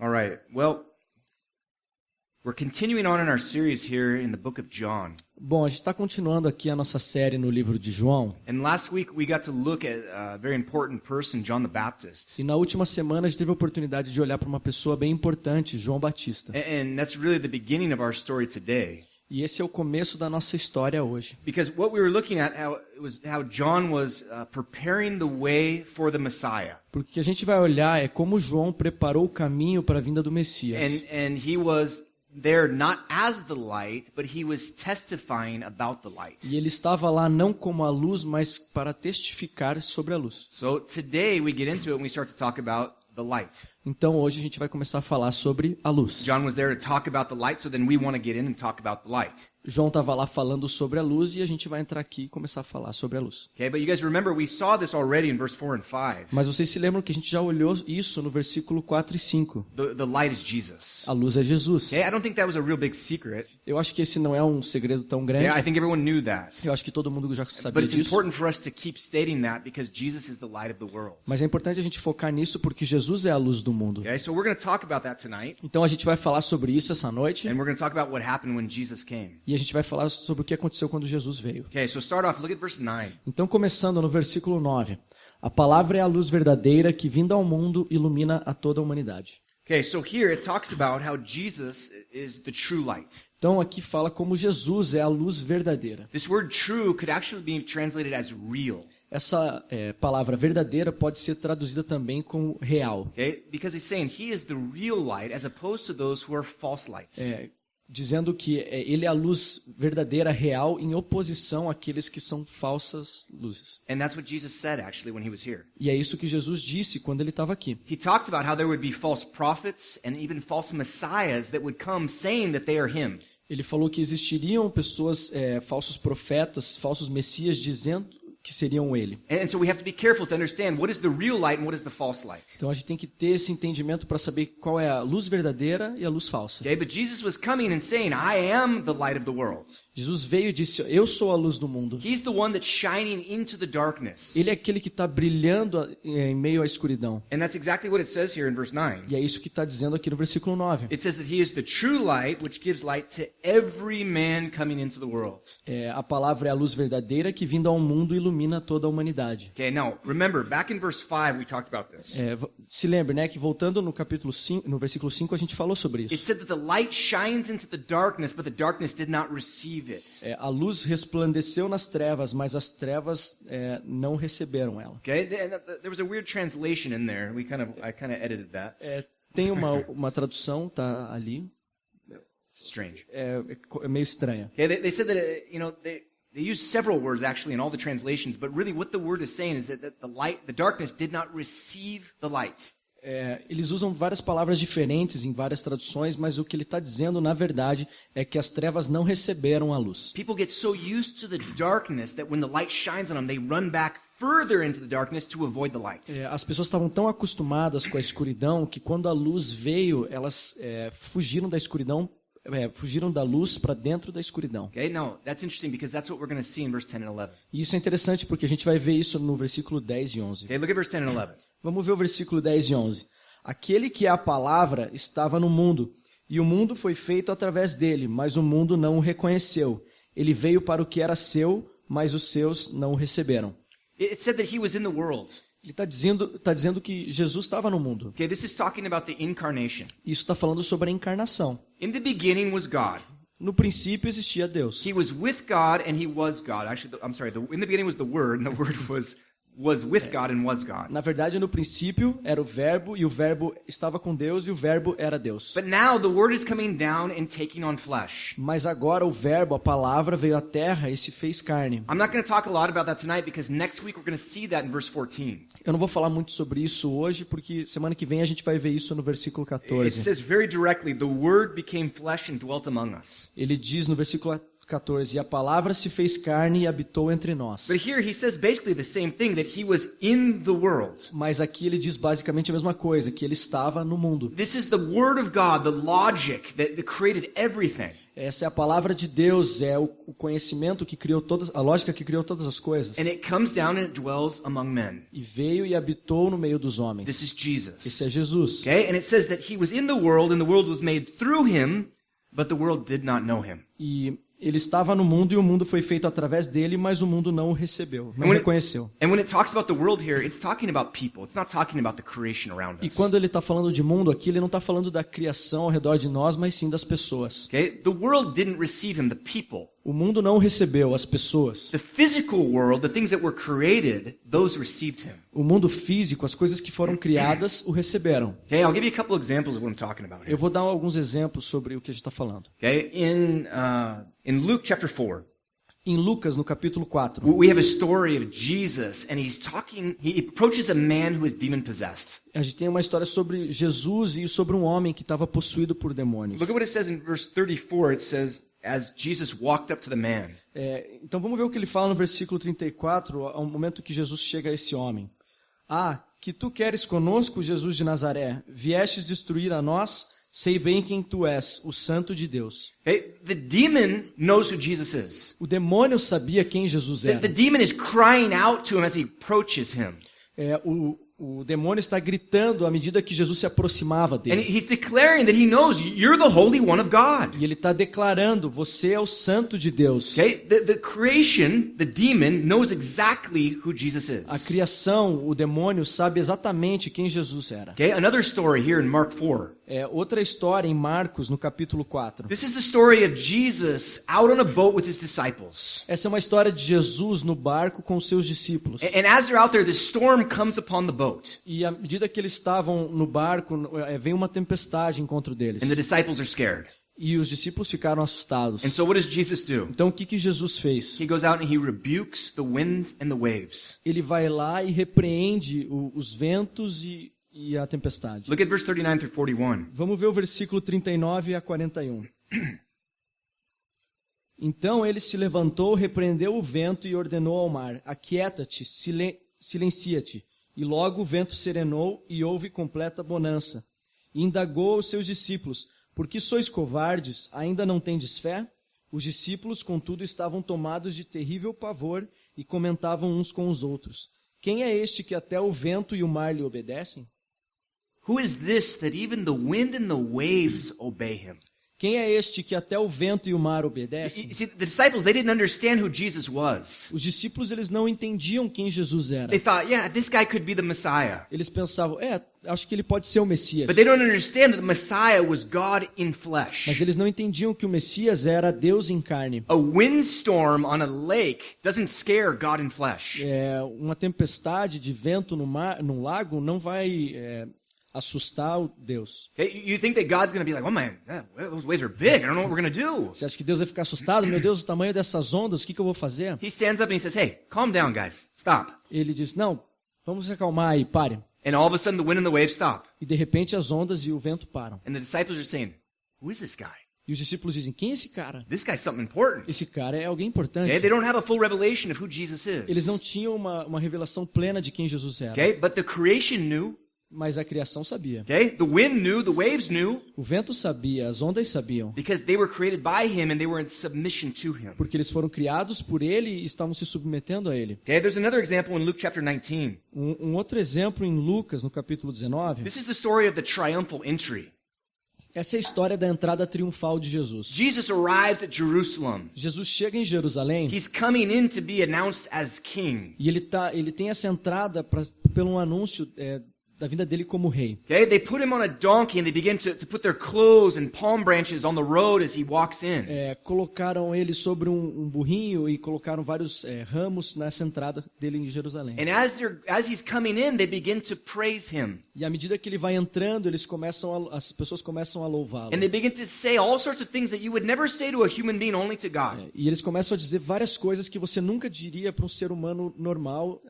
All right. Well, we're continuing on in our series here in the book of John. Bom, a gente está continuando aqui a nossa série no livro de João. And last week we got to look at a very important person, John the Baptist. E na última semana a gente teve a oportunidade de olhar para uma pessoa bem importante, João Batista. And that's really the beginning of our story today. E esse é o começo da nossa história hoje. Because what we were looking at how John was preparing the way for the Messiah. Porque o que a gente vai olhar é como João preparou o caminho para a vinda do Messias. And he was there not as the light, but he was testifying about the light. E ele estava lá não como a luz, mas para testificar sobre a luz. So today we get into it and we start to talk about the light. Então hoje a gente vai começar a falar sobre a luz. John was there to talk about the light, so then we want to get in and talk about the light. João estava lá falando sobre a luz e a gente vai entrar aqui e começar a falar sobre a luz. Okay, but you guys remember we saw this already in verse 4 and 5. Mas vocês se lembram que a gente já olhou isso no versículo 4 e 5. The light is Jesus. A luz é Jesus. Okay, I don't think that was a real big secret. Eu acho que esse não é um segredo tão grande. Yeah, I think everyone knew that. Eu acho que todo mundo já But sabia it's disso. important for us to keep stating that because Jesus is the light of the world. Mas é importante a gente focar nisso porque Jesus é a luz do mundo. Okay, so we're going to talk about that tonight. Então a gente vai falar sobre isso essa noite. And we're going to talk about what happened when Jesus came. E a gente vai falar sobre o que aconteceu quando Jesus veio. Okay, so start off, look at verse 9. Então, começando no versículo 9. A palavra é a luz verdadeira que, vinda ao mundo, ilumina a toda a humanidade. Okay, so here it talks about how Jesus is the true light. Então, aqui fala como Jesus é a luz verdadeira. This word true could actually be translated as real. Essa palavra verdadeira pode ser traduzida também como real. Okay? Because he's saying he is the real light as opposed to those who are false lights. Dizendo que ele é a luz verdadeira, real, em oposição àqueles que são falsas luzes. And that's what Jesus said actually when he was here. E é isso que Jesus disse quando ele estava aqui. He talked about how there would be false prophets and even false messiahs that would come saying that they are him. Ele falou que existiriam pessoas, falsos profetas, falsos messias, dizendo que seriam ele. And so we have to be careful to understand what is the real light and what is the false light. Então a gente tem que ter esse entendimento para saber qual é a luz verdadeira e a luz falsa. Okay, but Jesus was coming and saying, I am the light of the world. Jesus veio e disse, eu sou a luz do mundo. He's the one that's shining into the darkness. Ele é aquele que está brilhando em meio à escuridão. And that's exactly what it says here in verse 9. E é isso que está dizendo aqui no versículo 9. It says that he is the true light which gives light to every man coming into the world. A palavra é a luz verdadeira que, vindo ao mundo, ilumina toda a humanidade. Okay, now remember, back in verse 5 we talked about this. Se lembre, né, que voltando no capítulo 5, no versículo 5 a gente falou sobre It isso. said that the light shines into the darkness, but the darkness did not receive it. A luz resplandeceu nas trevas, mas as trevas não receberam ela. Okay, there was a weird translation in there. I kind of edited that. Tem uma tradução, tá ali, It's strange. é meio estranha. Okay, they said that they used several words actually in all the translations, but really what the word is saying is that the darkness did not receive the light. Eles usam várias palavras diferentes em várias traduções, mas o que ele está dizendo, na verdade, é que as trevas não receberam a luz. People get so used to the darkness that when the light shines on them, they run back further into the darkness to avoid the light. As pessoas estavam tão acostumadas com a escuridão que quando a luz veio, elas fugiram da escuridão, fugiram da luz para dentro da escuridão. Okay, now that's interesting because that's what we're going to see in verse 10 and 11. E isso é interessante porque a gente vai ver isso no versículo 10 e 11. Okay, look at verse 10 and 11. Vamos ver o versículo 10 e 11. Aquele que é a palavra estava no mundo, e o mundo foi feito através dele, mas o mundo não o reconheceu. Ele veio para o que era seu, mas os seus não o receberam. It said that he was in the world. Ele está dizendo que Jesus estava no mundo. Okay, this is talking about the incarnation. Isso está falando sobre a encarnação. In the beginning was God. No princípio existia Deus. He was with God and he was God. Actually, in the beginning was the Word, and the Word was with God and was God. Na verdade, no princípio era o verbo, e o verbo estava com Deus, e o verbo era Deus. But now the Word is coming down and taking on flesh. Mas agora o verbo, a palavra, veio à terra e se fez carne. I'm not going to talk a lot about that tonight because next week we're going to see that in verse 14. Eu não vou falar muito sobre isso hoje, porque semana que vem a gente vai ver isso no versículo It 14. says very directly, the Word became flesh and dwelt among us. Ele diz no versículo 14. E a palavra se fez carne e habitou entre nós. But here he says basically the same thing, that he was in the world. Mas aqui ele diz basicamente a mesma coisa, que ele estava no mundo. This is the word of God, the logic that created everything. Essa é a palavra de Deus, é o conhecimento que criou todas, a lógica que criou todas as coisas. And it comes down and it dwells among men. E veio e habitou no meio dos homens. This is Jesus. Esse é Jesus. Okay? And it says that he was in the world and the world was made through him, but the world did not know him. E ele estava no mundo e o mundo foi feito através dele, mas o mundo não o recebeu, não reconheceu. And when it talks about the world here, it's talking about people. It's not talking about the creation around E us. quando ele está falando de mundo aqui, ele não está falando da criação ao redor de nós, mas sim das pessoas. Okay? The world didn't receive him, the people. O mundo não o recebeu, as pessoas. The physical world, the things that were created, those received him. O mundo físico, as coisas que foram criadas, o receberam. Okay? I'll give you a couple examples of what I'm talking about here. Eu vou dar alguns exemplos sobre o que a gente está falando. Okay? In Luke chapter 4, Em Lucas, no capítulo 4, we have a story of Jesus, and he approaches a man who is demon-possessed. a gente tem uma história sobre Jesus e sobre um homem que estava possuído por demônios. Look at what it says in verse 34. It says, as Jesus walked up to the man. Então vamos ver o que ele fala no versículo 34, ao momento que Jesus chega a esse homem. Ah, que tu queres conosco, Jesus de Nazaré? Viestes destruir a nós? Sei bem quem tu és, o Santo de Deus. Okay? The demon knows who Jesus is. O demônio sabia quem Jesus The era. demon is crying out to him as he approaches him. O demônio está gritando à medida que Jesus se aproximava And dele. he's declaring that he knows you're the Holy One of God. E ele está declarando, você é o Santo de Deus. Okay? The creation, the demon, knows exactly who Jesus A is. criação, o demônio, sabe exatamente quem Jesus era. Okay? Another story here in Mark 4. Outra história em Marcos, no capítulo 4. This is the story of Jesus out on a boat with his disciples. Essa é uma história de Jesus no barco com os seus discípulos. And as they're out there, the storm comes upon the boat. E à medida que eles estavam no barco, vem uma tempestade em encontro deles. And the disciples are scared. E os discípulos ficaram assustados. And so what does Jesus do? Então o que Jesus fez? He goes out and he rebukes the wind and the waves. Ele vai lá e repreende os ventos e a tempestade. Look at verse 39 through 41. Vamos ver o versículo 39 a 41. Então ele se levantou, repreendeu o vento e ordenou ao mar: Aquieta-te, silencia-te. E logo o vento serenou e houve completa bonança. E indagou aos seus discípulos: Por que sois covardes? Ainda não tendes fé? Os discípulos, contudo, estavam tomados de terrível pavor e comentavam uns com os outros: Quem é este que até o vento e o mar lhe obedecem? Who is this that even the wind and the waves obey him? Quem é este que até o vento e o mar obedecem? You see, the disciples, they didn't understand who Jesus was. Os discípulos, eles não entendiam quem Jesus era. They thought, yeah, this guy could be the Messiah. Eles pensavam, acho que ele pode ser o Messias. But they don't understand that the Messiah was God in flesh. Mas eles não entendiam que o Messias era Deus em carne. A windstorm on a lake doesn't scare God in flesh. Uma tempestade de vento no lago não vai assustar o Deus. Okay? You think that God's going to be like, oh man, those waves are big. I don't know what we're going to do. Você acha que Deus vai ficar assustado? Meu Deus, o tamanho dessas ondas, o que eu vou fazer? He stands up and he says, hey, calm down, guys. Stop. Ele diz, não, vamos se acalmar aí, pare. And all of a sudden the wind and the waves stop. E de repente as ondas e o vento param. And the disciples are saying, who is this guy? E os discípulos dizem, quem é esse cara? This guy's something important. Esse cara é alguém importante. Okay? They don't have a full revelation of who Jesus is. Eles não tinham uma revelação plena de quem Jesus era. Okay? But the creation knew. Mas a criação sabia. Okay? The wind knew, the waves knew. O vento sabia, as ondas sabiam. Because they were created by him and they were in submission to him. Porque eles foram criados por ele e estavam se submetendo a ele. Okay? There's another example in Luke chapter 19. Um outro exemplo em Lucas, no capítulo 19. This is the story of the triumphal entry. Essa é a história da entrada triunfal de Jesus. Jesus arrives at Jerusalem. Jesus chega em Jerusalém. He's coming in to be announced as king. E ele tem essa entrada pelo anúncio da vinda dele como rei. Okay, they put him on a donkey and they begin to put their clothes and palm branches on the road as he walks in. Colocaram ele sobre um burrinho e colocaram vários ramos nessa entrada dele em Jerusalém. And as he's coming in, they begin to praise him. E à medida que ele vai entrando, as pessoas começam a louvá-lo. And they begin to say all sorts of things that you would never say to a human being, only to God. E eles começam a dizer várias coisas que você nunca diria para um ser humano normal,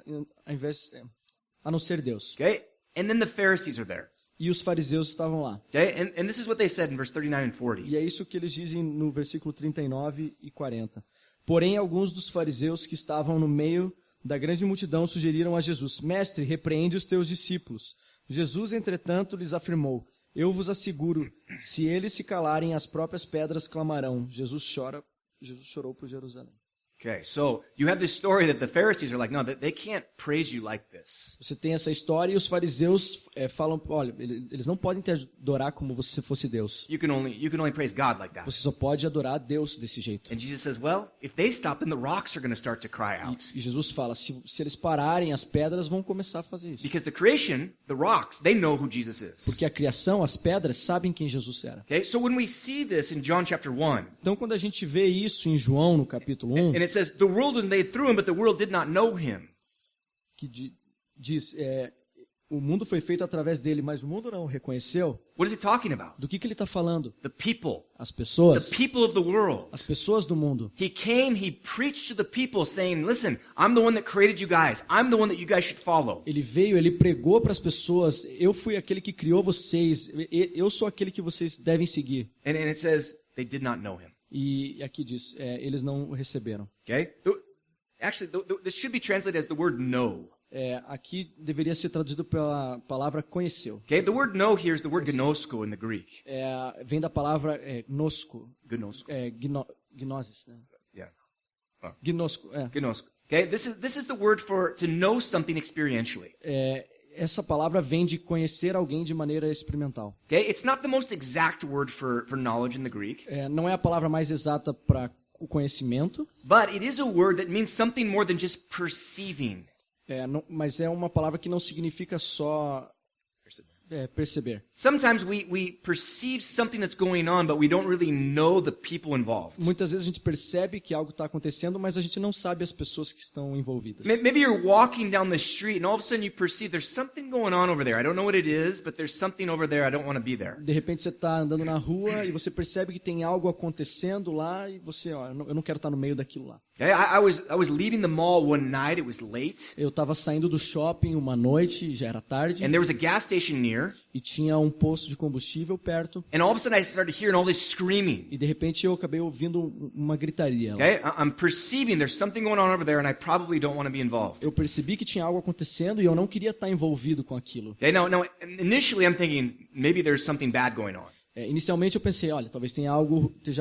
a não ser Deus. Okay? And then the Pharisees are there. e os fariseus estavam lá. Okay? And this is what they said in verse 39 and 40. E é isso que eles dizem no versículo 39 e 40. Porém, alguns dos fariseus que estavam no meio da grande multidão sugeriram a Jesus: Mestre, repreende os teus discípulos. Jesus, entretanto, lhes afirmou: Eu vos asseguro, se eles se calarem, as próprias pedras clamarão. Jesus chorou por Jerusalém. Okay, so you have this story that the Pharisees are like, no, they can't praise you like this. Você tem essa história e os fariseus falam: olha, eles não podem te adorar como se você fosse Deus. You can only praise God like that. Você só pode adorar a Deus desse jeito. And Jesus says, well, if they stop, then the rocks are going to start to cry out. E Jesus fala: se eles pararem, as pedras vão começar a fazer isso. Because the creation, the rocks, they know who Jesus is. Porque a criação, as pedras, sabem quem Jesus era. Okay, so when we see this in John chapter 1, Então, quando a gente vê isso em João, no capítulo 1, and it says, the world was made through him, but the world did not know him. que diz, o mundo foi feito através dele, mas o mundo não o reconheceu. What is he talking about? Do que ele está falando? The people. As The pessoas, people of the world. as pessoas do mundo. He came, he preached to the people saying, listen, I'm the one that created you guys. I'm the one that you guys should follow. Ele veio, ele pregou para as pessoas: eu fui aquele que criou vocês, eu sou aquele que vocês devem seguir. And it says, they did not know him. E aqui diz, eles não o receberam. Okay? Actually, this should be translated as the word know. Aqui deveria ser traduzido pela palavra conheceu. Okay? The word know here is the word gnosko in the Greek. Vem da palavra gnosko, Gnosko. gnosis, né? Yeah. Gnosko, Gnosko. Okay? This is the word for to know something experientially. Essa palavra vem de conhecer alguém de maneira experimental. Okay? It's not the most exact word for knowledge in the Greek, Não é a palavra mais exata para o conhecimento, but it is a word that means something more than just perceiving. mas é uma palavra que não significa só perceber. Sometimes we perceive something that's going on, but we don't really know the people involved. Muitas vezes a gente percebe que algo está acontecendo, mas a gente não sabe as pessoas que estão envolvidas. Maybe you're walking down the street and all of a sudden you perceive there's something going on over there. I don't know what it is, but there's something over there. I don't want to be there. De repente você está andando na rua e você percebe que tem algo acontecendo lá e você, eu não quero estar no meio daquilo lá. Okay? I was leaving the mall one night. It was late. Eu estava saindo do shopping uma noite, já era tarde, And there was a gas station near. e tinha um posto de combustível perto. And all of a sudden I started hearing all this screaming. E de repente eu acabei ouvindo uma gritaria lá. Okay? I'm perceiving there's something going on over there and I probably don't want to be involved. Eu percebi que tinha algo acontecendo e eu não queria estar envolvido com aquilo. Okay? Now, initially I'm thinking maybe there's something bad going on. Inicialmente eu pensei, olha, talvez esteja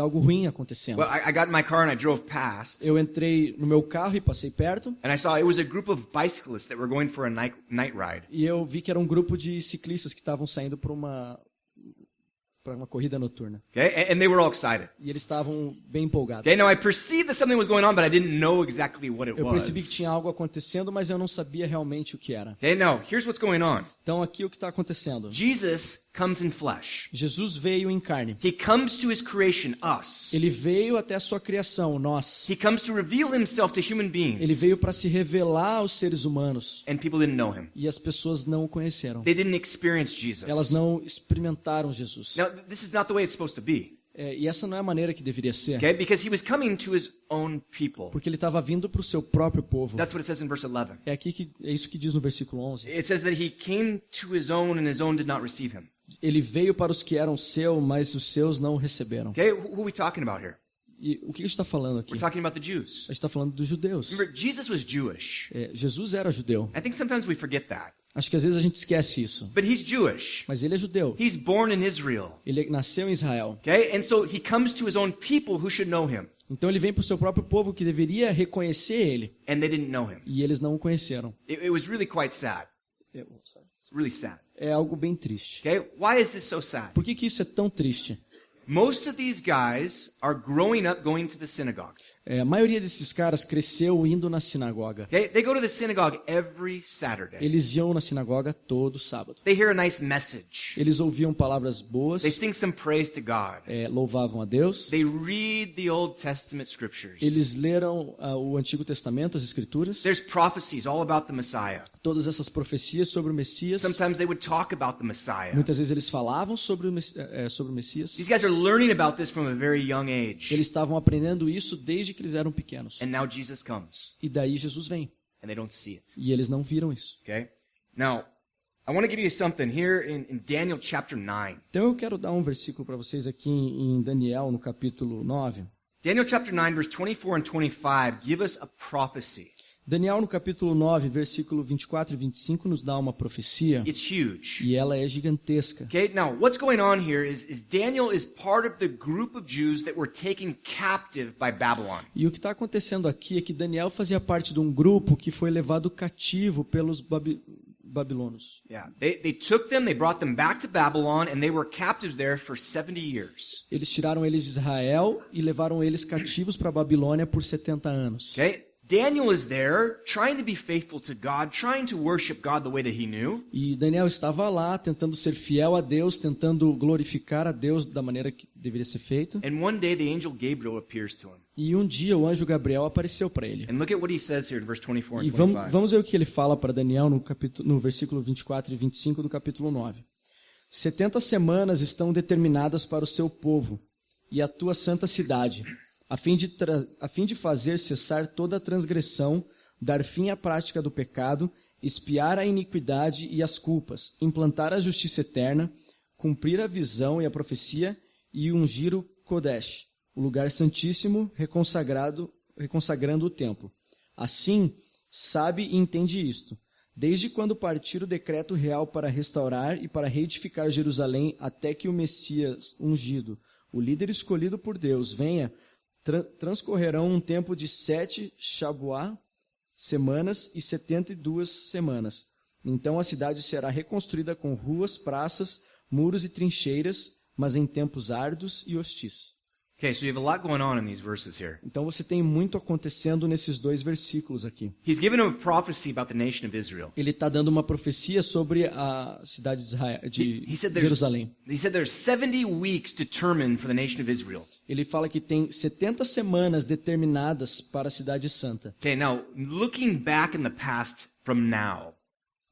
algo ruim acontecendo. Well, I got in my car and I drove past. Eu entrei no meu carro e passei perto. And I saw it was a group of bicyclists that were going for a night ride. E eu vi que era um grupo de ciclistas que estavam saindo para uma corrida noturna. Okay? And they were all excited. E eles estavam bem empolgados. Okay, now I perceived that something was going on, but I didn't know exactly what it Eu was. percebi que tinha algo acontecendo, mas eu não sabia realmente o que era. Okay, now here's what's going on. Então aqui o que está acontecendo? Jesus comes in flesh. Jesus veio em carne. He comes to his creation, us. Ele veio até a sua criação, nós. He comes to reveal himself to human beings. Ele veio para se revelar aos seres humanos. And people didn't know him. E as pessoas não o conheceram. They didn't experience Jesus. Elas não experimentaram Jesus. Now, this is not the way it's supposed to be. E essa não é a maneira que deveria ser. Okay? Because he was coming to his own people. Porque ele estava vindo para o seu próprio povo. That's what it says in verse 11. É isso que diz no versículo 11. It says that he came to his own and his own did not receive him. Ele veio para os que eram seus, mas os seus não o receberam. Okay? Who are we talking about here? E o que a gente está falando aqui? We're talking about the Jews. A gente está falando dos judeus. Remember, Jesus was Jewish. Jesus era judeu. I think sometimes we forget that. Acho que às vezes a gente esquece isso. But he's Jewish. Mas ele é judeu. He's born in Israel. Ele nasceu em Israel. Okay? And so he comes to his own people who should know him. Então ele vem para o seu próprio povo que deveria reconhecer ele. And they didn't know him. E eles não o conheceram. It was really quite sad. It's really sad. É algo bem triste. Okay? Why is this so sad? Por que isso é tão triste? Most of these guys are growing up going to the synagogue. A maioria desses caras cresceu indo na sinagoga. Okay? They go to the synagogue every Saturday. Eles iam na sinagoga todo sábado. They hear a nice message. Eles ouviam palavras boas, They sing some praise to God. louvavam a Deus. They read the Old Testament scriptures. Eles leram o Antigo Testamento, as Escrituras. There's prophecies all about the Messiah. Todas essas profecias sobre o Messias. Sometimes they would talk about the Messiah. Muitas vezes eles falavam sobre o Messias. These guys are learning about this from a very young age. Eles estavam aprendendo isso desde que eles eram pequenos. And now Jesus comes, E daí Jesus vem. and they don't see it. E eles não viram isso. Okay? Now, I want to give you something here in Daniel chapter 9. Então eu quero dar um versículo para vocês aqui em Daniel, no capítulo 9. Daniel chapter 9, verse 24 and 25 give us a prophecy. Daniel, no capítulo 9, versículo 24 e 25, nos dá uma profecia, It's huge. e ela é gigantesca. Okay, now what's going on here is Daniel is part of the group of Jews that were taken captive by Babylon. E o que está acontecendo aqui é que Daniel fazia parte de um grupo que foi levado cativo pelos babilônios. Yeah, they took them, they brought them back to Babylon, and they were captives there for 70 years. Eles tiraram eles de Israel e levaram eles cativos para a Babilônia por 70 anos. Okay, Daniel is there trying to be faithful to God, trying to worship God the way that he knew. E Daniel estava lá tentando ser fiel a Deus, tentando glorificar a Deus da maneira que deveria ser feito. And one day the angel Gabriel appears to him. E um dia o anjo Gabriel apareceu para ele. And look at what he says here in verse 24 E and 25. vamos ver o que ele fala para Daniel no versículo 24 e 25 do capítulo 9. 70 semanas estão determinadas para o seu povo e a tua santa cidade, a fim de fazer cessar toda a transgressão, dar fim à prática do pecado, expiar a iniquidade e as culpas, implantar a justiça eterna, cumprir a visão e a profecia e ungir o Kodesh, o lugar santíssimo, reconsagrando o templo. Assim, sabe e entende isto. Desde quando partir o decreto real para restaurar e para reedificar Jerusalém, até que o Messias ungido, o líder escolhido por Deus, venha, transcorrerão um tempo de 7 Shabuá semanas e 72 semanas. Então a cidade será reconstruída com ruas, praças, muros e trincheiras, mas em tempos árduos e hostis. Okay, so you have a lot going on in these verses here. Então você tem muito acontecendo nesses dois versículos aqui. He's given him a prophecy about the nation of Israel. Ele está dando uma profecia sobre a cidade de, He said Jerusalém. there's 70 weeks determined for the nation of Israel. Ele fala que tem 70 semanas determinadas para a cidade santa. Okay, now looking back in the past from now,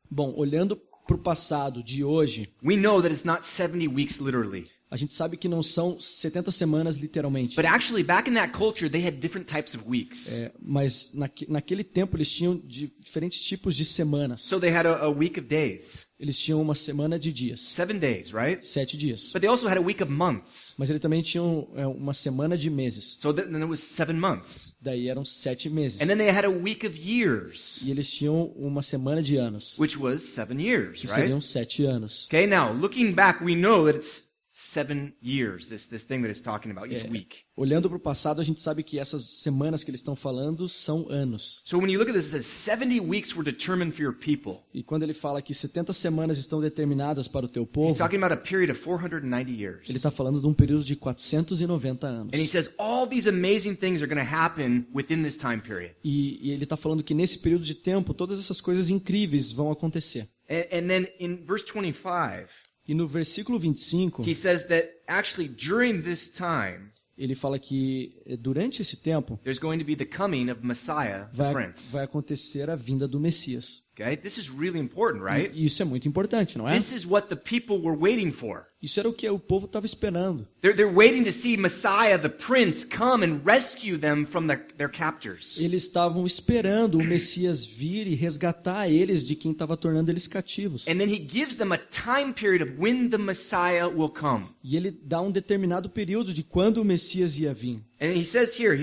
Bom, olhando para o passado de hoje, we know that it's not 70 weeks literally. a gente sabe que não são 70 semanas literalmente. But actually, back in that culture, they had different types of weeks. Mas naquele tempo eles tinham diferentes tipos de semanas. So they had a week of days, Eles tinham uma semana de dias, 7 days, right? 7 dias. But they also had a week of months. Mas eles também tinham uma semana de meses. So then it was 7 months. Daí eram 7 meses. And then they had a week of years, E eles tinham uma semana de anos, which was 7 years, que right? seriam 7 anos. Okay, now looking back, we know that it's 7 years, this thing that it's talking about each week. Olhando para o passado, a gente sabe que essas semanas que eles estão falando são anos. So when you look at this, it says 70 weeks were determined for your people. E quando ele fala que 70 semanas estão determinadas para o teu He's povo, talking about a period of 490 years. ele está falando de um período de 490 anos. And he says all these amazing things are going to happen within this time period. E ele está falando que nesse período de tempo, todas essas coisas incríveis vão acontecer. And then in verse 25, E no versículo 25, he says that actually during this time, ele fala que durante esse tempo there's going to be the coming of Messiah, the Prince. vai acontecer a vinda do Messias. Okay? This is really important, right? E isso é muito importante, não é? This is what the people were waiting for. Isso era o que o povo estava esperando. They're waiting to see Messiah, the Prince, come and rescue them from their captors. Eles estavam esperando o Messias vir e resgatar eles de quem estava tornando eles cativos. And then he gives them a time period of when the Messiah will come. E ele dá um determinado período de quando o Messias ia vir. And he says here,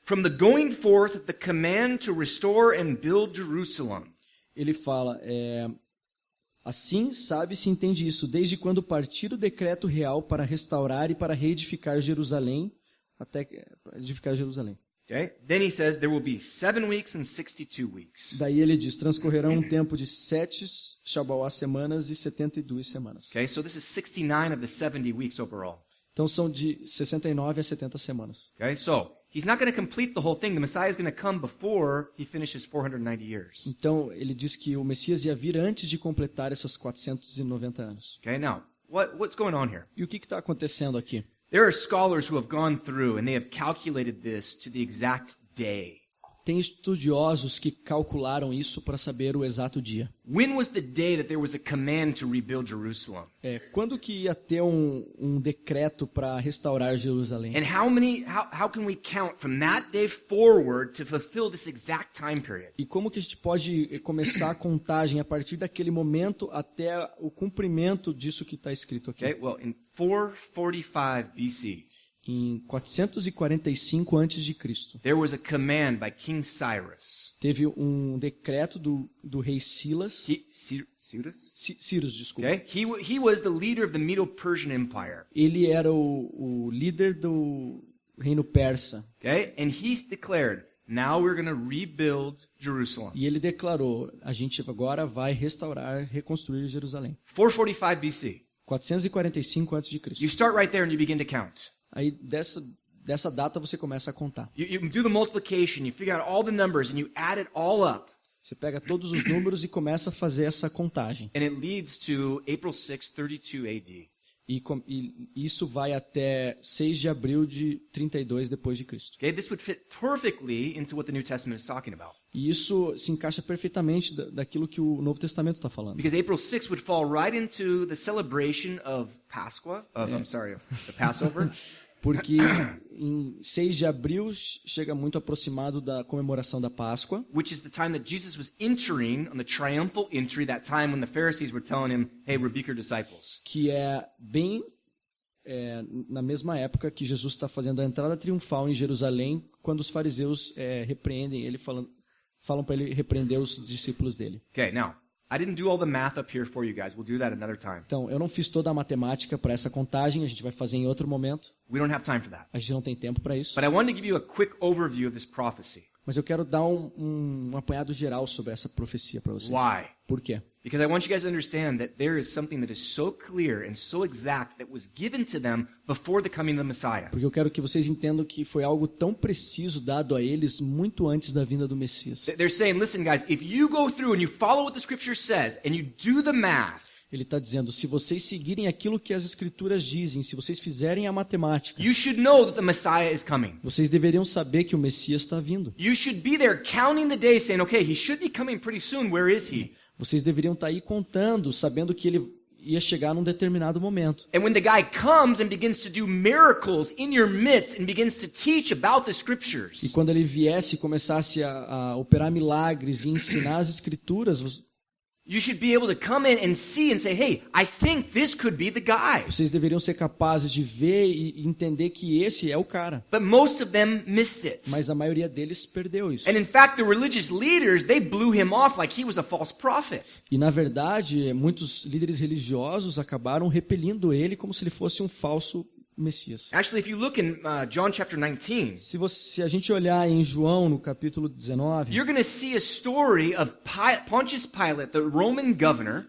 from the going forth of the command to restore and build Jerusalem. Ele fala, assim sabe-se entende isso, desde quando partir o decreto real para restaurar e para reedificar Jerusalém, até edificar Jerusalém. Okay? Then he says there will be 7 weeks and 62 weeks. Daí ele diz, transcorrerão um tempo de 7 Shabuá semanas e 72 semanas. Okay, so this is 69 of the 70 weeks overall. Então são de 69 a 70 semanas. Okay, so he's not going to complete the whole thing. The Messiah is going to come before he finishes 490 years. Então ele diz que o Messias ia vir antes de completar essas 490 anos. Okay, now what's going on here? E o que está acontecendo aqui? There are scholars who have gone through and they have calculated this to the exact day. Tem estudiosos que calcularam isso para saber o exato dia. When was the day that there was a command to rebuild Jerusalem? Quando que ia ter um decreto para restaurar Jerusalém? And how can we count from that day forward to fulfill this exact time period? E como que a gente pode começar a contagem a partir daquele momento até o cumprimento disso que está escrito aqui? Okay, well, in 445 BC, Em 445 a.C., there was a command by King Cyrus. teve um decreto do rei Cyrus, desculpa. Okay? He was the leader of the Medo-Persian Empire. Ele era o líder do reino persa. Okay? And he declared, now we're going to rebuild Jerusalem. E ele declarou, a gente agora vai restaurar, reconstruir Jerusalém. 445 BC. 445 a.C. You start right there and you begin to count. Aí dessa data você começa a contar. You do the multiplication, you figure out all the numbers, and you add it all up. Você pega todos os números e começa a fazer essa contagem. And it leads to April 6, 32 AD. E isso vai até 6 de abril de 32 depois de Cristo. Okay, this would fit perfectly into what the New Testament is talking about. E isso se encaixa perfeitamente daquilo que o Novo Testamento está falando. Because April 6 would fall right into the celebration of the Passover. Porque em 6 de abril chega muito aproximado da comemoração da Páscoa, Which is the time that Jesus was entering on the triumphal entry, that time when the Pharisees were telling him, hey, rebuke your disciples. que é bem na mesma época que Jesus está fazendo a entrada triunfal em Jerusalém, quando os fariseus repreendem ele, falam para ele repreender os discípulos dele. Okay, now, I didn't do all the math up here for you guys. We'll do that another time. Então, eu não fiz toda a matemática para essa contagem, a gente vai fazer em outro momento. We don't have time for that. A gente não tem tempo para isso. But I wanted to give you a quick overview of this prophecy. Mas eu quero dar um apanhado geral sobre essa profecia para vocês. Why? Por quê? Because I want you guys to understand that there is something that is so clear and so exact that was given to them before the coming of the Messiah. Porque eu quero que vocês entendam que foi algo tão preciso dado a eles muito antes da vinda do Messias. They're saying, listen guys, if you go through and you follow what the scripture says and you do the math, Ele está dizendo, se vocês seguirem aquilo que as Escrituras dizem, se vocês fizerem a matemática, you should know that the Messiah is coming. vocês deveriam saber que o Messias está vindo. You should be there counting the days saying, okay, he should be coming pretty soon. Where is he? Vocês deveriam estar aí contando, sabendo que ele ia chegar num determinado momento. And when the guy comes and begins to do miracles in your midst and begins to teach about the scriptures, E quando ele viesse e começasse a operar milagres e ensinar as Escrituras, you should be able to come in and see and say, hey, I think this could be the guy. vocês deveriam ser capazes de ver e entender que esse é o cara. But most of them missed it. Mas a maioria deles perdeu isso. And in fact, the religious leaders, they blew him off like he was a false prophet. E na verdade, muitos líderes religiosos acabaram repelindo ele como se ele fosse um falso Messias. Actually, if you look in John chapter 19, Se a gente olhar em João, no capítulo 19, you're going to see a story of Pontius Pilate, the Roman governor,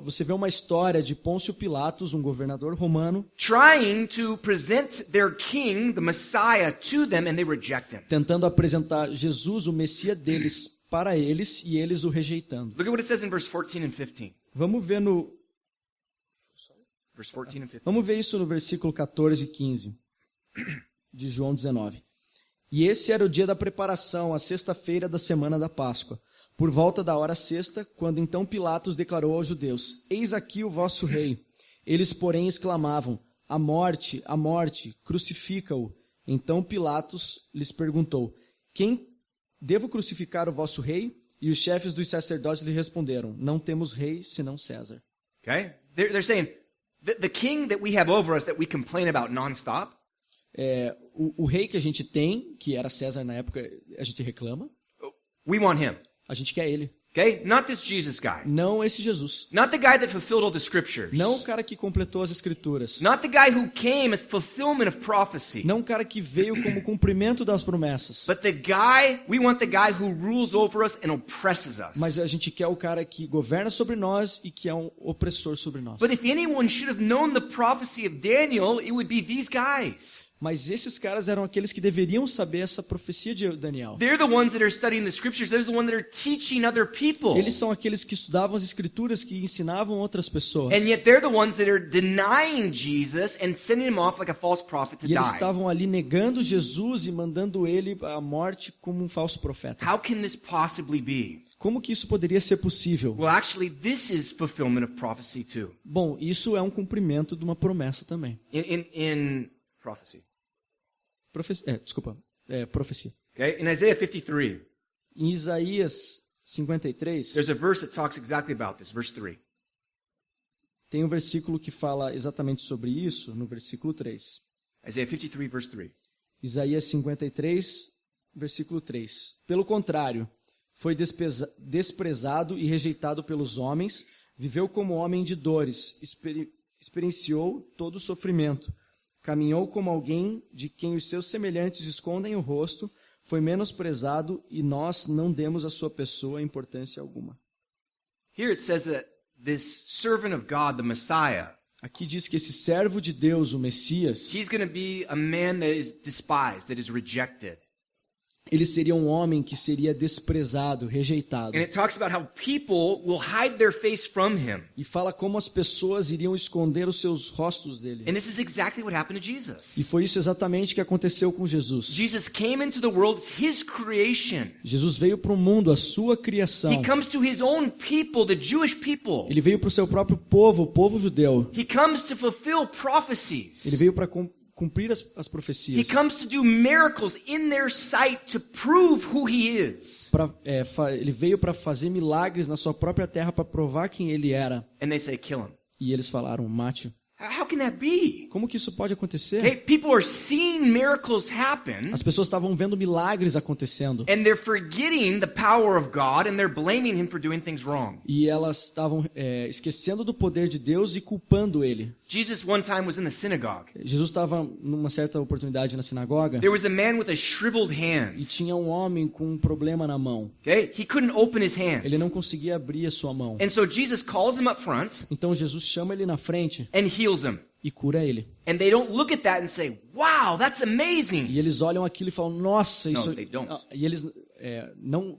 você vê uma história de Pôncio Pilatos, um governador romano, trying to present their king, the Messiah, to them, and they reject him. tentando apresentar Jesus, o Messias deles, para eles, e eles o rejeitando. Look at what it says in verse 14 and 15. Vamos ver Verse 14 and 15. Vamos ver isso no versículo 14 e 15 de João 19. E esse era o dia da preparação, a sexta-feira da semana da Páscoa, por volta da hora sexta, quando então Pilatos declarou aos judeus, eis aqui o vosso rei. Eles, porém, exclamavam, a morte, crucifica-o. Então Pilatos lhes perguntou, quem devo crucificar o vosso rei? E os chefes dos sacerdotes lhe responderam, não temos rei senão César. Okay? They're saying, the king that we have over us that we complain about nonstop, O rei que a gente tem, que era César na época, a gente reclama. we want him. A gente quer ele. Okay? Not this Jesus guy. Não esse Jesus. Not the guy that fulfilled all the scriptures. Não o cara que completou as escrituras. Not the guy who came as fulfillment of prophecy. Não o cara que veio como cumprimento das promessas. But we want the guy who rules over us and oppresses us. Mas a gente quer o cara que governa sobre nós e que é um opressor sobre nós. But if anyone should have known the prophecy of Daniel, it would be these guys. Mas esses caras eram aqueles que deveriam saber essa profecia de Daniel. They're the ones that are studying the scriptures. They're the ones that are teaching other people. Eles são aqueles que estudavam as escrituras, que ensinavam outras pessoas. And yet they're the ones that are denying Jesus and sending him off like a false prophet to E eles die. estavam ali negando Jesus e mandando ele à morte como um falso profeta. How can this possibly be? Como que isso poderia ser possível? Well, actually, this is fulfillment of prophecy too. Bom, isso é um cumprimento de uma promessa também. In prophecy. Profecia. Okay? In Isaiah 53, Em Isaías 53, there's a verse that talks exactly about this, verse 3. tem um versículo que fala exatamente sobre isso, no versículo 3. Isaiah 53, verse 3. Isaías 53, versículo 3. Pelo contrário, foi desprezado e rejeitado pelos homens, viveu como homem de dores, experienciou todo o sofrimento, caminhou como alguém de quem os seus semelhantes escondem o rosto, foi menosprezado e nós não demos à sua pessoa importância alguma. Here it says that this servant of God, the Messiah, Aqui diz que esse servo de Deus, o Messias, he's going to be a man that is despised, that is rejected. ele seria um homem que seria desprezado, rejeitado. And it talks about how people will hide their face from him. E fala como as pessoas iriam esconder os seus rostos dele. And this is exactly what happened to Jesus. E foi isso exatamente que aconteceu com Jesus. Jesus came into the world as his creation. Jesus veio para o mundo, a sua criação. He comes to his own people, the Jewish people. Ele veio para o seu próprio povo, o povo judeu. He comes to fulfill prophecies. Ele veio para cumprir as He profecias. comes to do miracles in their sight to prove who he is. Ele veio para fazer milagres na sua própria terra para provar quem ele era. And they say, kill him. E eles falaram, mate-o. How can that be? Como que isso pode acontecer? Okay, people are seeing miracles happen, As pessoas estavam vendo milagres acontecendo. and they're forgetting the power of God, and they're blaming him for doing things wrong. E elas estavam esquecendo do poder de Deus e culpando ele. Jesus one time was in the synagogue. Jesus estava numa certa oportunidade na sinagoga There was a man with a shriveled e hand. tinha um homem com um problema na mão. Okay, he couldn't open his Ele hands. não conseguia abrir a sua mão. And so Jesus calls him up front Então Jesus chama ele na frente and heals him. e cura ele. And they don't look at that and say, wow, that's amazing. E eles olham aquilo e falam, nossa, isso... No, they don't. E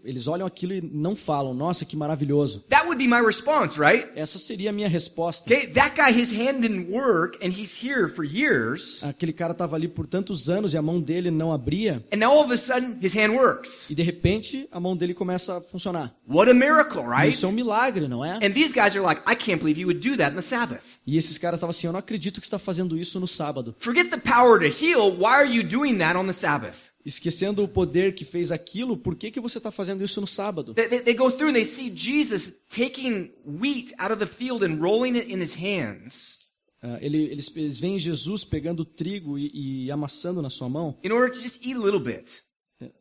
eles olham aquilo e não falam, nossa, que maravilhoso. That would be my response, right? Essa seria a minha resposta. Okay, that guy, his hand didn't work, and he's here for years. Aquele cara estava ali por tantos anos e a mão dele não abria. And now all of a sudden, his hand works. E de repente, a mão dele começa a funcionar. What a miracle, right? Isso é um milagre, não é? And these guys are like, I can't believe you would do that on the Sabbath. E esses caras estavam assim, eu não acredito que você está fazendo isso no sábado. Forget the power to heal. Why are you doing that on the Sabbath? Esquecendo o poder que fez aquilo, por que você está fazendo isso no sábado? They go through and they see Jesus taking wheat out of the field and rolling it in his hands Eles veem Jesus pegando trigo e amassando na sua mão in order to just eat a little bit.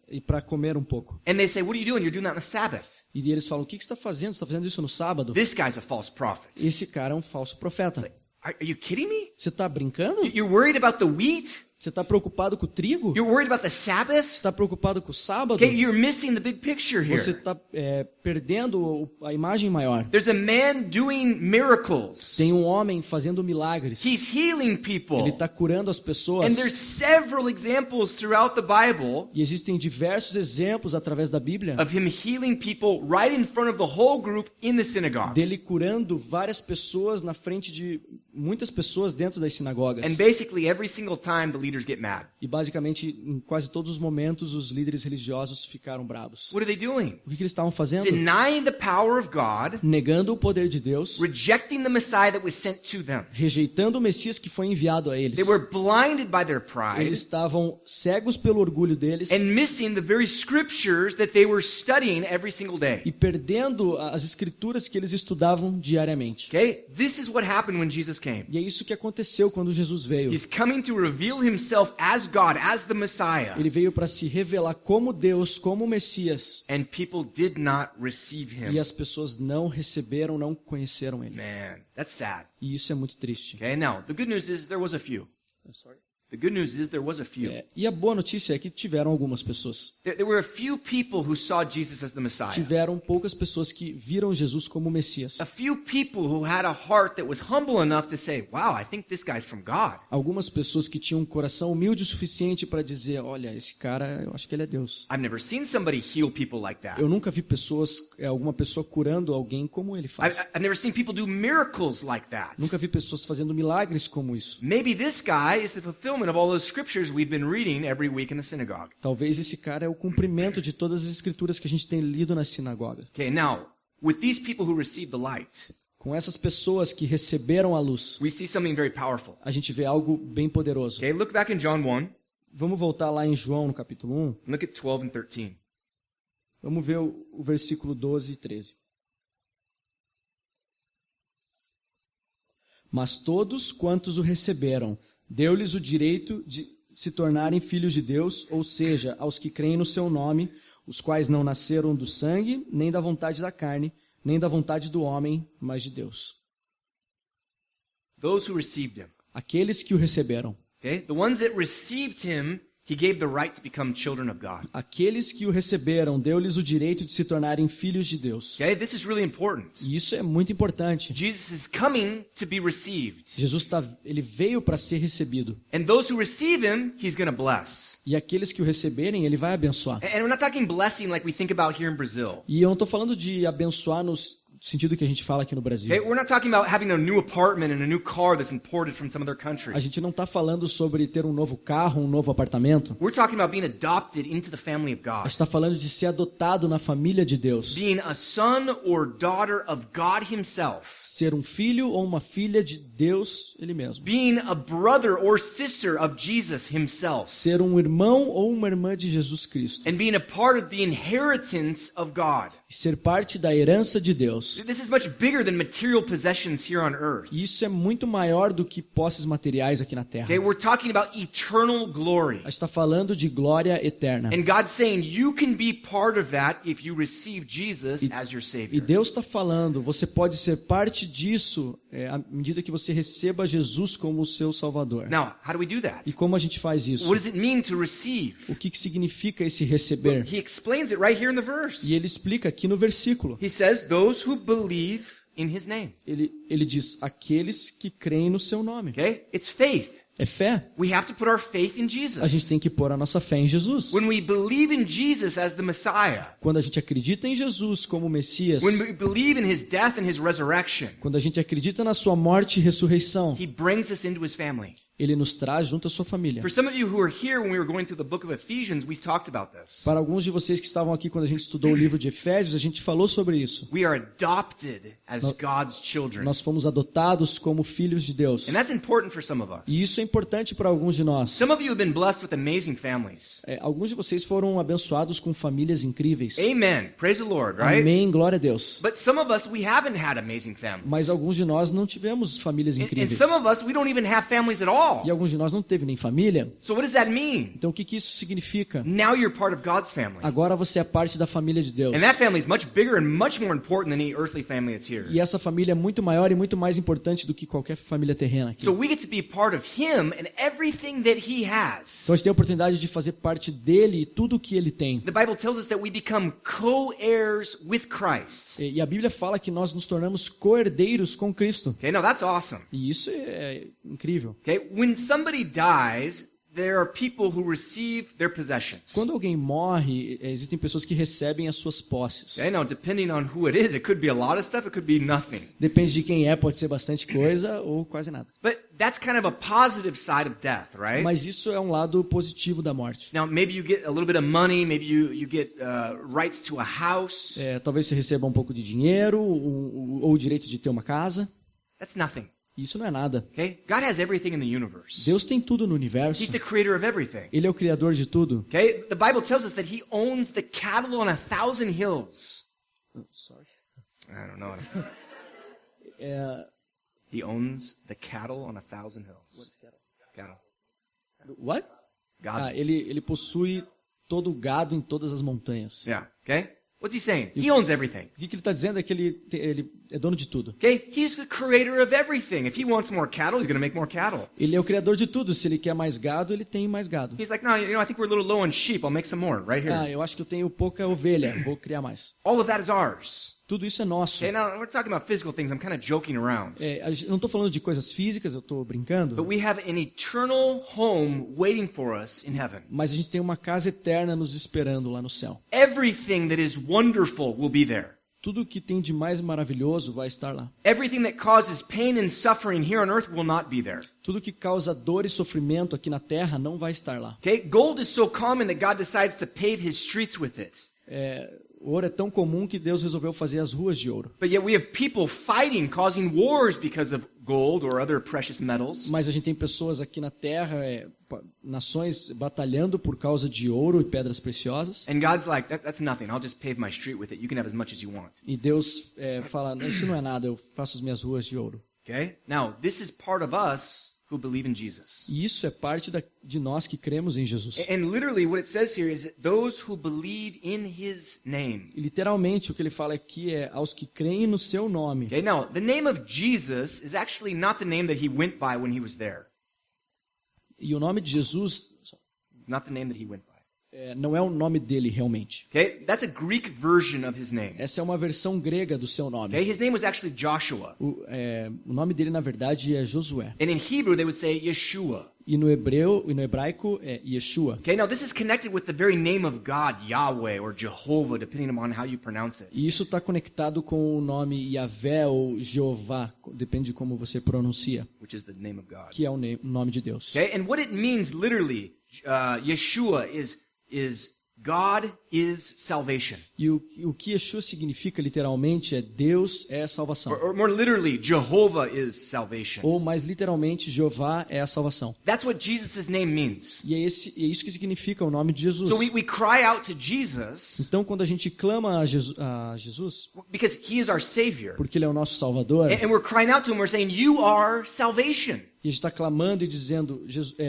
e para comer um pouco. And they say, what are you doing? You're doing that on the Sabbath. E eles falam, o que você está fazendo? Você está fazendo isso no sábado? This guy's a false prophet. Esse cara é um falso profeta. Are you kidding me? Você está brincando? You're worried about the wheat? Você está preocupado com o trigo? You're worried about the Sabbath? Você está preocupado com o sábado? Okay, you're missing the big picture Você here. está perdendo a imagem maior. There's a man doing miracles. Tem um homem fazendo milagres. He's healing people. Ele está curando as pessoas. And there's several examples throughout the Bible E existem diversos exemplos através da Bíblia of him healing people right in front of the whole group in the synagogue. dele curando várias pessoas na frente de muitas pessoas dentro das sinagogas. And basically every single time the leaders get mad. E basicamente, em quase todos os momentos, os líderes religiosos ficaram bravos. What are they doing? O que eles estavam fazendo? Denying the power of God, Negando o poder de Deus, rejecting the Messiah that was sent to them. rejeitando o Messias que foi enviado a eles. They were blinded by their pride Eles estavam cegos pelo orgulho deles and missing the very scriptures that they were studying every single day. e perdendo as escrituras que eles estudavam diariamente. Okay? This is what happened when Jesus came. E é isso que aconteceu quando Jesus veio. He's coming to reveal himself as God, as the Messiah. Ele veio para se revelar como Deus, como Messias. And people did not receive E him. as pessoas não receberam, não conheceram ele. Man, that's sad. E isso é muito triste. Okay, now, the good news is there was a few. The good news is there was a few. E a boa notícia é que tiveram algumas pessoas. There were a few people who saw Jesus as the Messiah. Tiveram poucas pessoas que viram Jesus como Messias. A few people who had a heart that was humble enough to say, wow, I think this guy's from God. Algumas pessoas que tinham um coração humilde o suficiente para dizer, olha, esse cara, eu acho que ele é Deus. I've never seen somebody heal people like that. Eu nunca vi alguma pessoa curando alguém como ele faz. I've never seen people do miracles like that. Nunca vi pessoas fazendo milagres como isso. Maybe this guy is the fulfillment of all those scriptures we've been reading every week in the synagogue. Talvez esse cara é o cumprimento de todas as escrituras que a gente tem lido na sinagoga. Okay, now, with these people who received the light, Com essas pessoas que receberam a luz, we see something very powerful. a gente vê algo bem poderoso. Okay, look back in John 1, Vamos voltar lá em João, no capítulo 1. look at 12 and 13. Vamos ver o versículo 12 e 13. Mas todos quantos o receberam, deu-lhes o direito de se tornarem filhos de Deus, ou seja, aos que creem no seu nome, os quais não nasceram do sangue, nem da vontade da carne, nem da vontade do homem, mas de Deus. Those who received him. Aqueles que o receberam. Okay? The ones that received him, he gave the right to become children of God. Aqueles que o receberam, deu-lhes o direito de se tornarem filhos de Deus. Okay? This is really important. E isso é muito importante. Jesus is coming to be received. Jesus ele veio para ser recebido. And those who receive him, he's going to bless. E aqueles que o receberem, ele vai abençoar. And we're not talking blessing like we think about here in Brazil. E eu não estou falando de abençoar no sentido que a gente fala aqui no Brasil. Okay? We're not talking about having a new apartment and a new car that's imported from some other country. A gente não está falando sobre ter um novo carro, um novo apartamento. We're talking about being adopted into the family of A God. gente está falando de ser adotado na família de Deus. Being a son or daughter of God himself. Ser um filho ou uma filha de Deus, Ele mesmo. Being a brother or sister of Jesus himself. Ser um irmão ou uma irmã de Jesus Cristo. And being a part of the inheritance of God. E ser parte da herança de Deus. This is much bigger than material possessions here on earth. E isso é muito maior do que posses materiais aqui na Terra. Okay, we're talking about eternal glory. A gente está falando de glória eterna. And God's saying you can be part of that if you receive Jesus as your E Savior. Deus está falando, você pode ser parte disso à medida que você receba Jesus como o seu Salvador. Now, how do we do that? E como a gente faz isso? What does it mean to receive? O que significa esse receber? He explains it right here in the verse. E ele explica aqui no versículo. He says, those who believe in his name. Ele diz, aqueles que creem no seu nome. Okay? It's faith. É fé. We have to put our faith in Jesus. A gente tem que pôr a nossa fé em Jesus. When we believe in Jesus as the Messiah, Quando a gente acredita em Jesus como Messias, when we believe in his death and his resurrection, quando a gente acredita na sua morte e ressurreição, he brings us into his family. Ele nos traz junto à sua família. For some of you who were here when we were going through the book of Ephesians, we talked about this. Para alguns de vocês que estavam aqui quando a gente estudou o livro de Efésios, a gente falou sobre isso. We are adopted as God's children. Nós fomos adotados como filhos de Deus. And that's important for some of us. E isso é importante para alguns de nós. Some of you have been blessed with amazing families. Alguns de vocês foram abençoados com famílias incríveis. Amen. Praise the Lord, right? Amém, glória a Deus. But some of us, we haven't had amazing families. Mas alguns de nós não tivemos famílias And incríveis. some of us, we don't even have families at all. E alguns de nós não teve nem família. So what does that mean? Então o que isso significa? Now you're part of God's family. Agora você é parte da família de Deus. And that family is much bigger and much more important than any earthly family that's here. E essa família é muito maior e muito mais importante do que qualquer família terrena aqui. So we get to be part of him and everything that he has. Então a gente tem a oportunidade de fazer parte dele e tudo o que ele tem. The Bible tells us that we become co-heirs with Christ. E a Bíblia fala que nós nos tornamos co-herdeiros com Cristo. Okay, now that's awesome. E isso é incrível. Okay, when somebody dies, there are people who receive their possessions. Quando alguém morre, existem pessoas que recebem as suas posses. Okay, now depending on who it is, it could be a lot of stuff, it could be nothing. Depende de quem é, pode ser bastante coisa ou quase nada. But that's kind of a positive side of death, right? Mas isso é um lado positivo da morte. Now maybe you get a little bit of money, maybe you get rights to a house. Talvez você receba um pouco de dinheiro ou o direito de ter uma casa. That's nothing. Isso não é nada. Okay? God has everything in the universe. Deus tem tudo no universo. He's the creator of everything. Ele é o criador de tudo. Okay? The Bible tells us that he owns the cattle on 1,000 hills. I don't know. He owns the cattle on 1,000 hills. Cattle. What? God. Ele possui todo o gado em todas as montanhas. Yeah. Okay? What's he saying? He owns everything. O que ele está dizendo é que ele é dono de tudo. Okay? He's the creator of everything. If he wants more cattle, he's going to make more cattle. Ele é o criador de tudo. Se ele quer mais gado, ele tem mais gado. He's like, no, I think we're a little low on sheep. I'll make some more right here. Ah, eu acho que eu tenho pouca ovelha, vou criar mais. All of that is ours. Tudo isso é nosso. Okay, now we're talking about physical things. I'm kind of joking around. Eu não estou falando de coisas físicas, eu estou brincando. But we have an eternal home waiting for us in heaven. Mas a gente tem uma casa eterna nos esperando lá no céu. Everything that is wonderful will be there. Tudo que tem de mais maravilhoso vai estar lá. Everything that causes pain and suffering here on earth will not be there. Tudo que causa dor e sofrimento aqui na terra não vai estar lá. Okay? Gold is so common that God decides to pave his streets with it. O ouro é tão comum que Deus resolveu fazer as ruas de ouro. But yet we have people fighting, causing wars because of gold or other precious metals. Mas a gente tem pessoas aqui na terra, nações batalhando por causa de ouro e pedras preciosas. And God's like, that's nothing. I'll just pave my street with it. You can have as much as you want. E Deus fala, isso não é nada, eu faço as minhas ruas de ouro. Okay? Now, this is part of us who believe in Jesus. E isso é parte de nós que cremos em Jesus. And literally what it says here is that those who believe in his name. E literalmente o que ele fala aqui é aos que creem no seu nome. Okay, now, the name of Jesus is actually not the name that he went by when he was there. E o nome de Jesus It's not the name that he went by. não é o nome dele realmente. Okay? That's a Greek version of his name. Essa é uma versão grega do seu nome. Okay? His name was actually Joshua. O nome dele, na verdade, é Josué. And in Hebrew they would say Yeshua. E no hebraico é Yeshua. Okay, now this is connected with the very name of God, Yahweh or Jehovah, depending on how you pronounce it. E isso está conectado com o nome Yahvé ou Jeová, depende de como você pronuncia, Which is the name of God. que é o nome de Deus. Okay, and what it means literally, Yeshua is God is salvation. E o que Yeshua significa literalmente é Deus é salvação. Or more literally, Jehovah is salvation. Ou mais literalmente, Jeová é a salvação. That's what Jesus' name means. E é isso que significa o nome de Jesus. So we cry out to Jesus Então, quando a gente clama a Jesus, because he is our Savior. porque Ele é o nosso Salvador, And we're crying out to him, we're saying, you are salvation. e a gente está clamando e dizendo,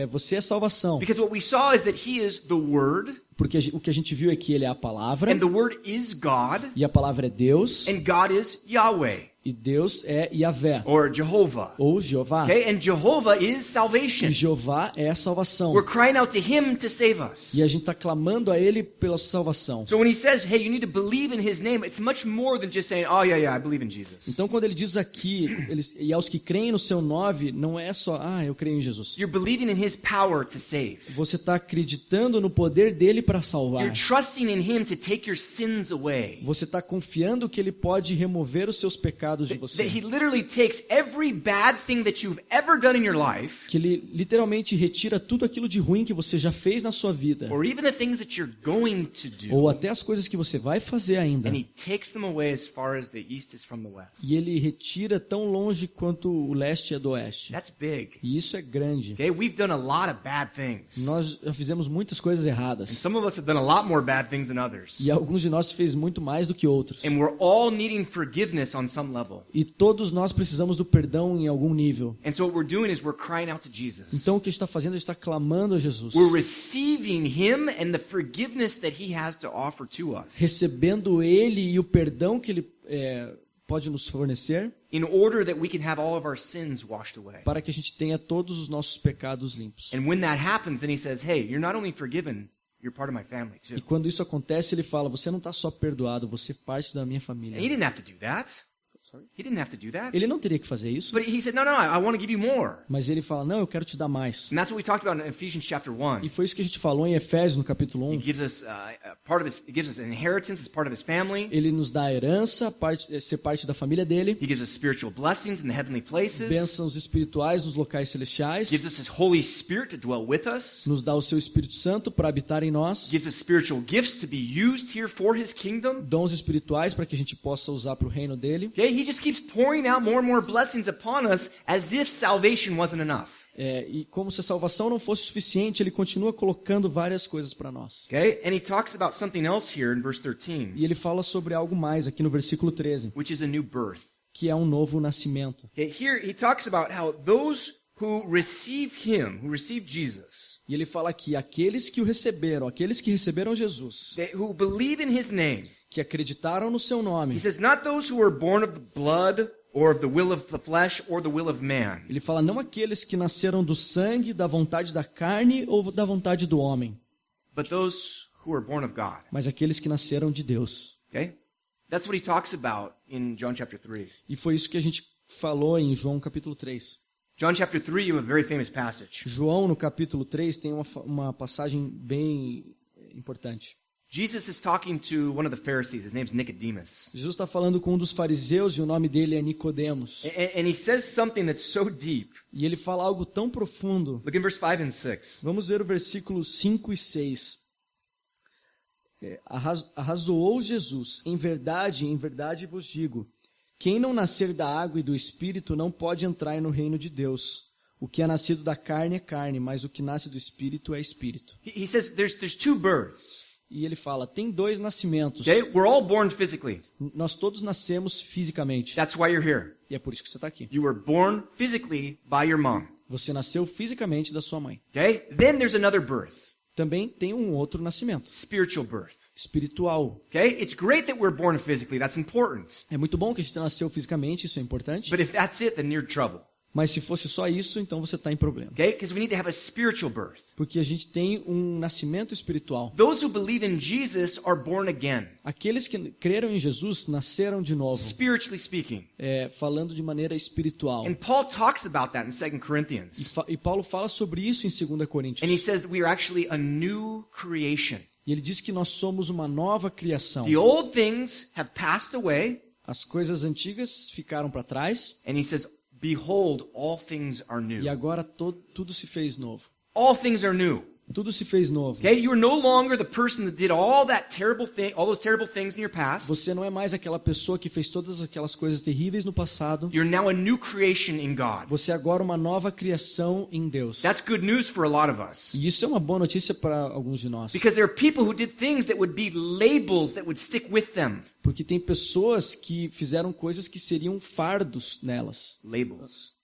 você é salvação. Because what we saw is that he is the Word, Porque o que a gente viu é que Ele é a palavra, and the Word is God, e a palavra é Deus, and God is Yahweh, e Deus é Yahvé, or Jehovah. ou Jeová. Okay, and Jehovah is salvation. E Jeová é a salvação. We're crying out to him to save us. E a gente está clamando a Ele pela salvação. So when he says, hey, you need to believe in his name, it's much more than just saying, oh yeah, I believe in Jesus. Então, quando ele diz aqui, e aos que creem no seu nome, não é só, eu creio em Jesus. You're believing in his power to save. Você está acreditando no poder dele para salvar. You're trusting in him to take your sins away. Você está confiando que ele pode remover os seus pecados de That você. he literally takes every bad thing that you've ever done in your life, Que ele literalmente retira tudo aquilo de ruim que você já fez na sua vida. or even the things that you're going to do, Ou até as coisas que você vai fazer ainda. and he takes them away as far as the east is from the west. E ele retira tão longe quanto o leste é do oeste. That's big. E isso é grande. Okay, we've done a lot of bad things. Nós já fizemos muitas coisas And erradas. some of us have done a lot more bad things than others. E alguns de nós fez muito mais do que outros. And we're all needing forgiveness on some level. E todos nós precisamos do perdão em algum nível. And so what we're doing is we're crying out to Jesus. Então o que a gente está fazendo? A gente está clamando a Jesus. We're receiving him and the forgiveness that he has to offer to us Recebendo ele e o perdão que ele pode nos fornecer in order that we can have all of our sins washed away. para que a gente tenha todos os nossos pecados limpos. And when that happens, then he says, hey, you're not only forgiven, you're part of my family too. E quando isso acontece, ele fala, você não está só perdoado, você é parte da minha And he família. didn't have to do that. He didn't have to do that. Ele não teria que fazer isso, But he said, no, I want to give you more. mas ele fala, não, eu quero te dar mais. And that's what we talked about in Ephesians chapter 1. E foi isso que a gente falou em Efésios, no capítulo He 1. gives us he gives us an inheritance as part of his family. Ele nos dá a herança, ser parte da família dele, He gives us spiritual blessings in the heavenly places. bênçãos espirituais nos locais celestiais, Gives us his Holy Spirit to dwell with us. nos dá o seu Espírito Santo para habitar em nós, Gives us spiritual gifts to be used here for his kingdom. dons espirituais para que a gente possa usar para o reino dele. Okay, he just keeps pouring out more and more blessings upon us as if salvation wasn't enough. E como se a salvação não fosse suficiente, ele continua colocando várias coisas para nós. Okay, and he talks about something else here in verse 13, E ele fala sobre algo mais aqui no versículo 13, which is a new birth. que é um novo nascimento. Okay, here he talks about how those who receive him, who receive Jesus, E ele fala aqui, aqueles que receberam Jesus, who believe in his name, que acreditaram no seu nome. he says, not those who were born of the blood or of the will of the flesh or the will of man, Ele fala, não aqueles que nasceram do sangue, da vontade da carne ou da vontade do homem, but those who were born of God. mas aqueles que nasceram de Deus. Okay? That's what he talks about in John chapter 3. E foi isso que a gente falou em João capítulo 3. John chapter 3, you have a very famous passage. João, no capítulo 3, tem uma passagem bem importante. Jesus is talking to one of the Pharisees. His name's Nicodemus. Jesus está falando com um dos fariseus e o nome dele é Nicodemos. And he says something that's so deep. E ele fala algo tão profundo. Look in verse 5 and 6. Vamos ver o versículo 5 e 6. Arrazoou Jesus, em verdade vos digo, quem não nascer da água e do Espírito não pode entrar no reino de Deus. O que é nascido da carne é carne, mas o que nasce do Espírito é Espírito. He says there's two births. E ele fala, tem dois nascimentos. Okay? We're all born physically. Nós todos nascemos fisicamente. That's why you're here. E é por isso que você está aqui. You were born physically by your mom. Você nasceu fisicamente da sua mãe. Okay? Then there's another birth. Também tem um outro nascimento, Spiritual birth. espiritual. Okay? It's great that we're born physically. That's important. É muito bom que a gente nasceu fisicamente, isso é importante. But if that's it, then you're in trouble. Mas se fosse só isso, então você está em problema. Okay? Because we need to have a spiritual birth. Porque a gente tem um nascimento espiritual. Those who believe in Jesus are born again. Aqueles que creram em Jesus nasceram de novo, Spiritually speaking. falando de maneira espiritual. And Paul talks about that in 2 E, Corinthians. e Paulo fala sobre isso em 2 Coríntios. And he says that we are actually a new creation. E ele diz que nós somos uma nova criação. The old things have passed away. As coisas antigas ficaram para trás And he says, behold, all things are new. e agora tudo se fez novo. All things are new. Tudo se fez novo. Okay? You're no longer the person that did all those terrible things in your past. Você não é mais aquela pessoa que fez todas aquelas coisas terríveis no passado. You're now a new creation in God. Você é agora uma nova criação em Deus. That's good news for a lot of us. E isso é uma boa notícia para alguns de nós. Because there are people who did things that would be labels that would stick with them. Porque tem pessoas que fizeram coisas que seriam fardos nelas. Labels.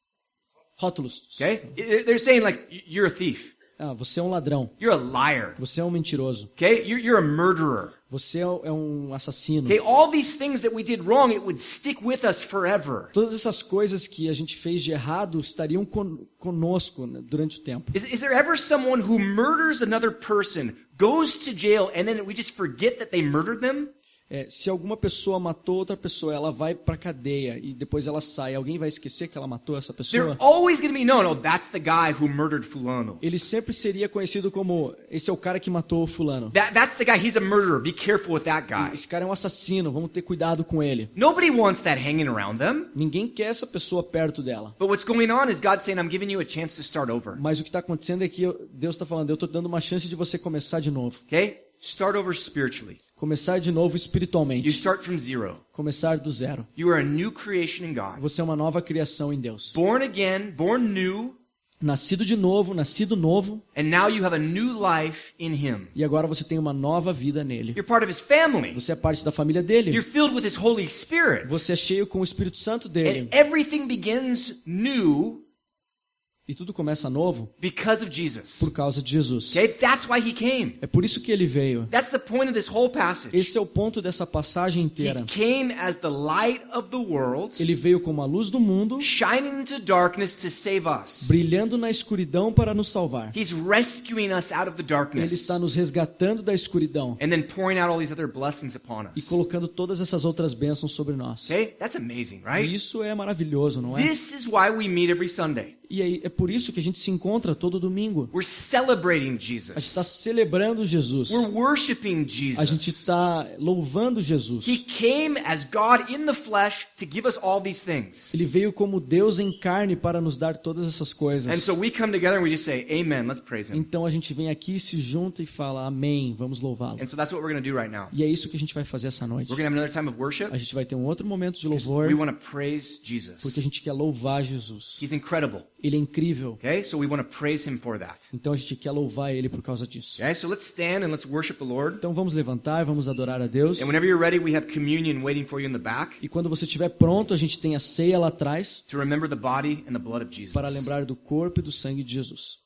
Rótulos. Okay? They're saying like, you're a thief. Ah, você é um ladrão. You're a liar. Você é um mentiroso. Okay? You're a murderer. Você é um assassino. Okay? All these things that we did wrong, it would stick with us forever. Todas essas coisas que a gente fez de errado estariam conosco, né, durante o tempo. Is there ever someone who murders another person, goes to jail, and then we just forget that they murdered them? Se alguma pessoa matou outra pessoa, ela vai pra cadeia e depois ela sai. Alguém vai esquecer que ela matou essa They're pessoa? always going to be known, oh, that's the guy who murdered fulano. Ele sempre seria conhecido como, esse é o cara que matou o fulano. That's the guy, he's a murderer. Be careful with that guy. Esse cara é um assassino, vamos ter cuidado com ele. Nobody wants that hanging around them. Ninguém quer essa pessoa perto dela. But what's going on is God saying, I'm giving you a chance to start over. Mas o que está acontecendo é que Deus está falando, eu estou dando uma chance de você começar de novo. Okay? Start over spiritually. Começar de novo You espiritualmente. start from zero. Começar do zero. You are a new creation in God. Você é uma nova criação em Deus. Born again, born new, Nascido de novo, nascido novo. and now you have a new life in Him. E agora você tem uma nova vida nele. You're part of His family. Você é parte da família dele. You're filled with His Holy Spirit. Você é cheio com o Espírito Santo dele. And everything begins new E tudo começa novo because of Jesus. por causa de Jesus. Okay? That's why He came. É por isso que ele veio. That's the point of this whole passage. Esse é o ponto dessa passagem He inteira. came as the light of the world, Ele veio como a luz do mundo, shining into darkness to save us. brilhando na escuridão para nos salvar. He's rescuing us out of the Ele darkness está nos resgatando da escuridão and then pouring out all these other blessings upon e us. colocando todas essas outras bênçãos sobre nós. Okay? That's amazing, E right? isso é maravilhoso, não é? This is why we meet every Sunday. E aí, é por isso que a gente se encontra todo domingo. We're celebrating A gente Jesus. está celebrando Jesus. We're worshiping A gente Jesus. está louvando He Jesus. came as God in the flesh to give us all these things. Ele veio como Deus em carne para nos dar todas essas And coisas. so we come together and we just say, Amen, let's praise Him. Então a gente vem aqui, se junta e fala amém, vamos louvá-lo. And so that's what we're going to do right now. E é isso que a gente vai fazer essa noite. We're going to have another time of worship. A gente vai ter um outro momento de louvor, We want to praise porque a Jesus. gente quer louvar Jesus. He's incredible. Ele é incrível. Okay? So we want to praise him for that. Então a gente quer louvar ele por causa disso. Okay? So let's stand and let's worship the Lord. Então vamos levantar, vamos adorar a Deus. And whenever you're ready, we have communion waiting for you in the back E quando você estiver pronto, a gente tem a ceia lá atrás to remember the body and the blood of Jesus. para lembrar do corpo e do sangue de Jesus.